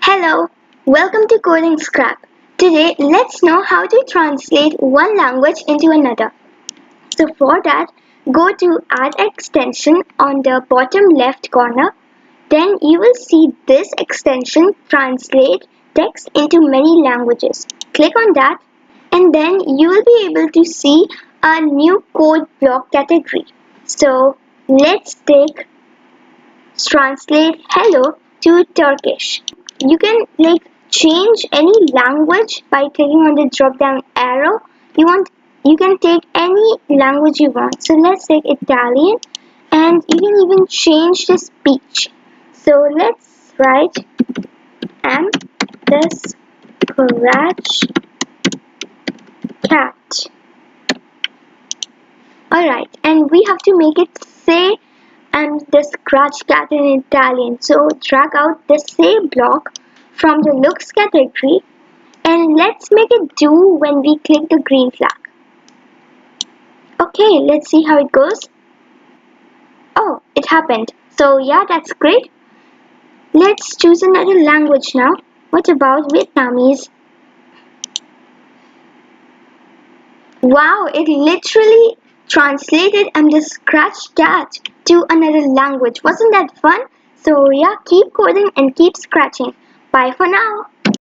Hello, welcome to Coding Scrap. Today, let's know how to translate one language into another. So for that, go to Add Extension on the bottom left corner. Then you will see this extension translate text into many languages. Click on that and then you will be able to see a new code block category. So let's take translate hello to Turkish. You can change any language by clicking on the drop down arrow. You can take any language you want. So let's take Italian and you can even change the speech. So let's write am the scratch cat. Alright, and we have to make it say I'm the scratch cat in Italian. So drag out the say block from the looks category and let's make it do when we click the green flag. Okay, let's see how it goes. Oh, it happened. So yeah, that's great. Let's choose another language now. What about Vietnamese? Wow, it literally translated I'm the scratch cat to another language. Wasn't that fun? So yeah, keep coding and keep scratching. Bye for now.